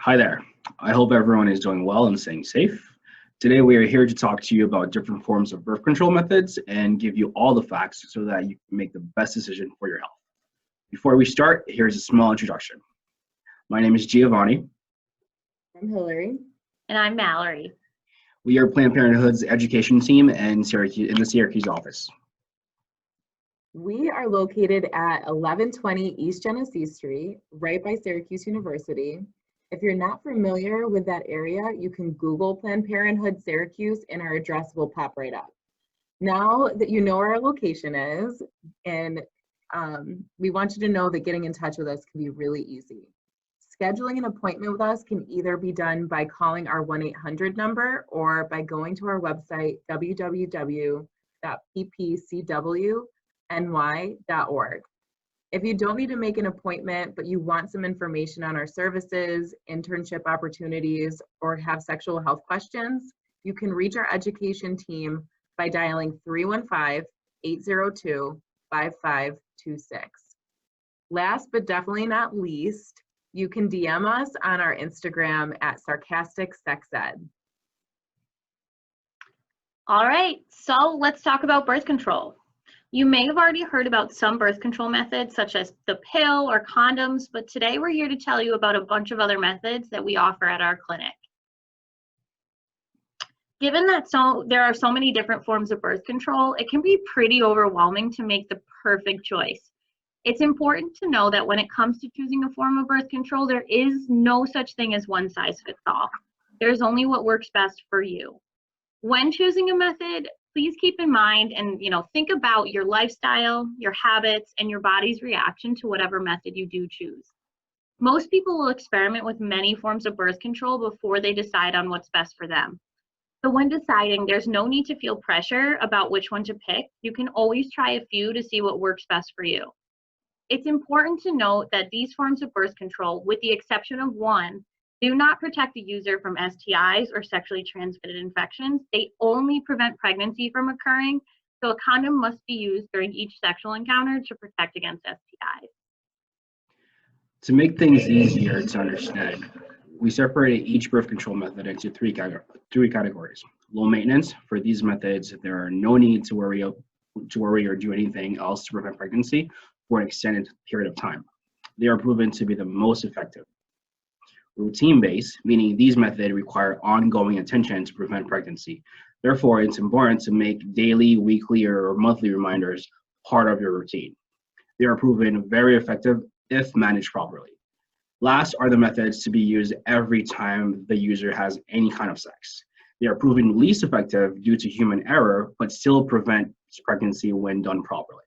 Hi there. I hope everyone is doing well and staying safe. Today, we are here to talk to you about different forms of birth control methods and give you all the facts so that you can make the best decision for your health. Before we start, here's a small introduction. My name is Giovanni. I'm Hillary. And I'm Mallory. We are Planned Parenthood's education team in the Syracuse office. We are located at 1120 East Genesee Street, right by Syracuse University. If you're not familiar with that area, you can Google Planned Parenthood Syracuse and our address will pop right up. Now that you know where our location is, and we want you to know that getting in touch with us can be really easy. Scheduling an appointment with us can either be done by calling our 1-800 number or by going to our website, www.ppcwny.org. If you don't need to make an appointment, but you want some information on our services, internship opportunities, or have sexual health questions, you can reach our education team by dialing 315-802-5526. Last but definitely not least, you can DM us on our Instagram at sarcasticsexed. All right, so let's talk about birth control. You may have already heard about some birth control methods such as the pill or condoms, but today we're here to tell you about a bunch of other methods that we offer at our clinic. Given that there are so many different forms of birth control, it can be pretty overwhelming to make the perfect choice. It's important to know that when it comes to choosing a form of birth control, there is no such thing as one size fits all. There's only what works best for you. When choosing a method, please keep in mind and think about your lifestyle, your habits, and your body's reaction to whatever method you do choose. Most people will experiment with many forms of birth control before they decide on what's best for them. So when deciding, there's no need to feel pressure about which one to pick. You can always try a few to see what works best for you. It's important to note that these forms of birth control, with the exception of one, do not protect the user from STIs or sexually transmitted infections. They only prevent pregnancy from occurring, so a condom must be used during each sexual encounter to protect against STIs. To make things easier to understand, we separated each birth control method into three categories. Low maintenance. For these methods, there are no need to worry or do anything else to prevent pregnancy for an extended period of time. They are proven to be the most effective. Routine-based, meaning these methods require ongoing attention to prevent pregnancy. Therefore, it's important to make daily, weekly, or monthly reminders part of your routine. They are proven very effective if managed properly. Last are the methods to be used every time the user has any kind of sex. They are proven least effective due to human error, but still prevent pregnancy when done properly.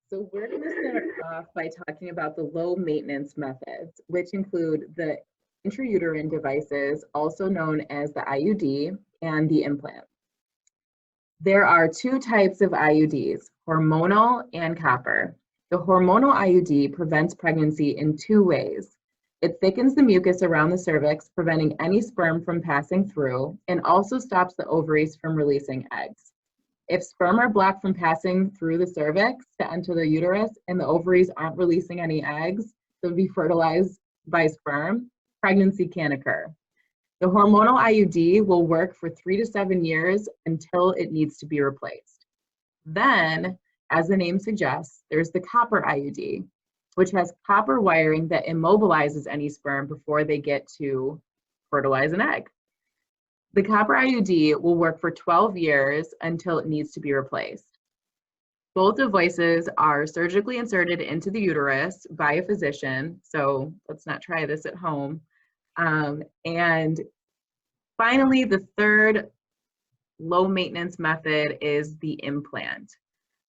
So we're going to start off by talking about the low maintenance methods, which include the intrauterine devices, also known as the IUD, and the implant. There are two types of IUDs, hormonal and copper. The hormonal IUD prevents pregnancy in two ways. It thickens the mucus around the cervix, preventing any sperm from passing through, and also stops the ovaries from releasing eggs. If sperm are blocked from passing through the cervix to enter the uterus and the ovaries aren't releasing any eggs to be fertilized by sperm, pregnancy can occur. The hormonal IUD will work for 3 to 7 years until it needs to be replaced. Then, as the name suggests, there's the copper IUD, which has copper wiring that immobilizes any sperm before they get to fertilize an egg. The copper IUD will work for 12 years until it needs to be replaced. Both devices are surgically inserted into the uterus by a physician, so let's not try this at home. And finally, the third low maintenance method is the implant,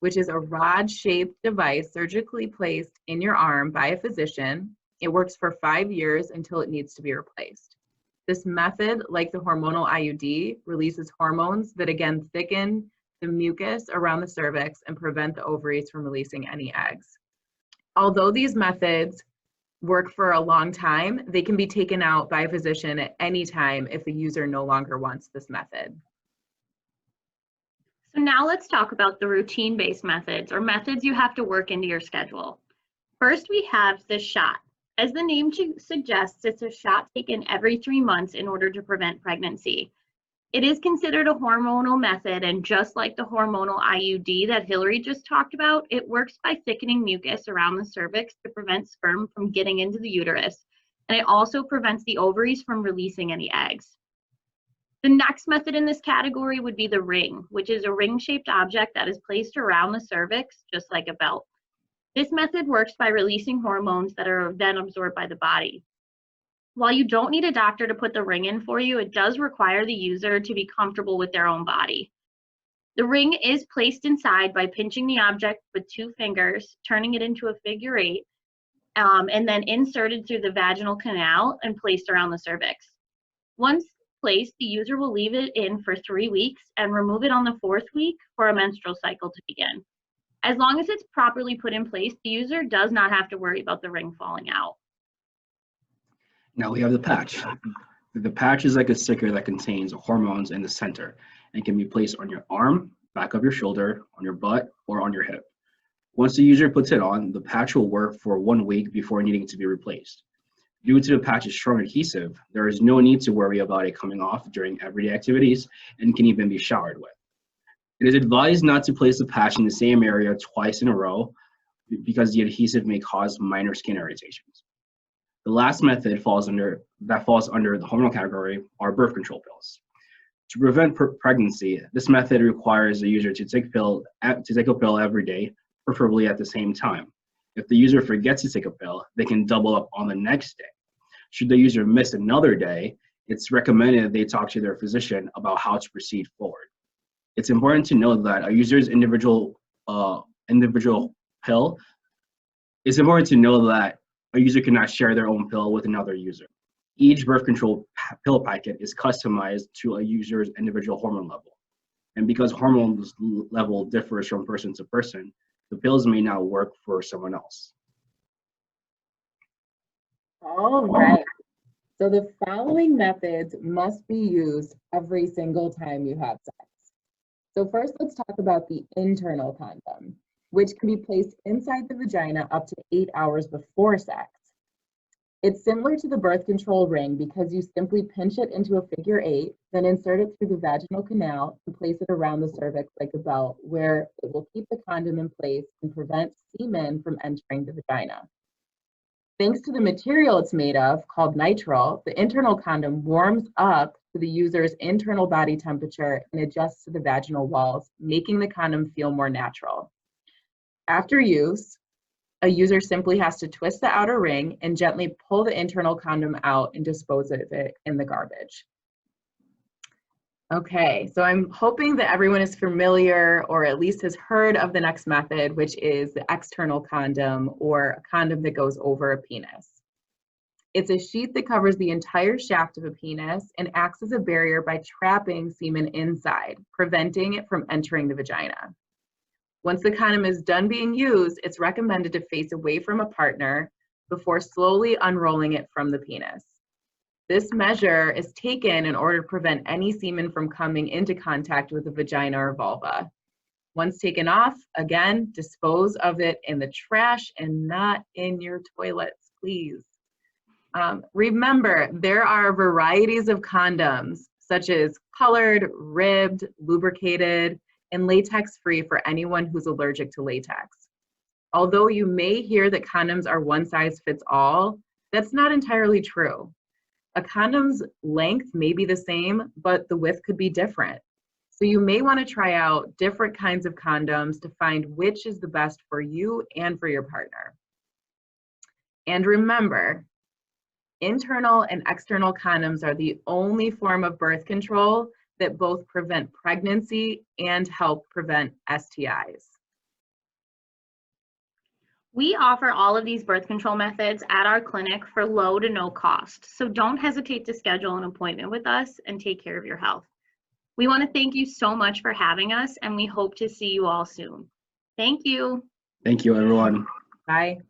which is a rod-shaped device surgically placed in your arm by a physician. It works for 5 years until it needs to be replaced. This method, like the hormonal IUD, releases hormones that again thicken the mucus around the cervix and prevent the ovaries from releasing any eggs. Although these methods work for a long time, they can be taken out by a physician at any time if the user no longer wants this method. So now let's talk about the routine-based methods, or methods you have to work into your schedule. First, we have the shot. As the name suggests, it's a shot taken every 3 months in order to prevent pregnancy. It is considered a hormonal method, and just like the hormonal IUD that Hillary just talked about, it works by thickening mucus around the cervix to prevent sperm from getting into the uterus, and it also prevents the ovaries from releasing any eggs. The next method in this category would be the ring, which is a ring-shaped object that is placed around the cervix, just like a belt. This method works by releasing hormones that are then absorbed by the body. While you don't need a doctor to put the ring in for you, it does require the user to be comfortable with their own body. The ring is placed inside by pinching the object with 2 fingers, turning it into a figure 8, and then inserted through the vaginal canal and placed around the cervix. Once placed, the user will leave it in for 3 weeks and remove it on the 4th week for a menstrual cycle to begin. As long as it's properly put in place, the user does not have to worry about the ring falling out. Now we have the patch. The patch is like a sticker that contains hormones in the center and can be placed on your arm, back of your shoulder, on your butt, or on your hip. Once the user puts it on, the patch will work for 1 week before needing to be replaced. Due to the patch's strong adhesive, there is no need to worry about it coming off during everyday activities and can even be showered with. It is advised not to place the patch in the same area twice in a row because the adhesive may cause minor skin irritations. The last method falls under the hormonal category are birth control pills. To prevent pregnancy, this method requires the user to take a pill every day, preferably at the same time. If the user forgets to take a pill, they can double up on the next day. Should the user miss another day, it's recommended they talk to their physician about how to proceed forward. It's important to know that a user's individual pill. It's important to know that a user cannot share their own pill with another user. Each birth control pill packet is customized to a user's individual hormone level. And because hormone level differs from person to person, the pills may not work for someone else. All right. So the following methods must be used every single time you have sex. So first, let's talk about the internal condom, which can be placed inside the vagina up to 8 hours before sex. It's similar to the birth control ring because you simply pinch it into a figure 8, then insert it through the vaginal canal and place it around the cervix like a belt, where it will keep the condom in place and prevent semen from entering the vagina. Thanks to the material it's made of, called nitrile, the internal condom warms up to the user's internal body temperature and adjusts to the vaginal walls, making the condom feel more natural. After use, a user simply has to twist the outer ring and gently pull the internal condom out and dispose of it in the garbage. Okay, so I'm hoping that everyone is familiar or at least has heard of the next method, which is the external condom, or a condom that goes over a penis. It's a sheath that covers the entire shaft of a penis and acts as a barrier by trapping semen inside, preventing it from entering the vagina. Once the condom is done being used, it's recommended to face away from a partner before slowly unrolling it from the penis. This measure is taken in order to prevent any semen from coming into contact with the vagina or vulva. Once taken off, again, dispose of it in the trash and not in your toilets, please. Remember, there are varieties of condoms, such as colored, ribbed, lubricated, and latex-free for anyone who's allergic to latex. Although you may hear that condoms are one size fits all, that's not entirely true. A condom's length may be the same, but the width could be different. So you may want to try out different kinds of condoms to find which is the best for you and for your partner. And remember, internal and external condoms are the only form of birth control that both prevent pregnancy and help prevent STIs. We offer all of these birth control methods at our clinic for low to no cost, so don't hesitate to schedule an appointment with us and take care of your health. We want to thank you so much for having us, and we hope to see you all soon. Thank you. Thank you, everyone. Bye.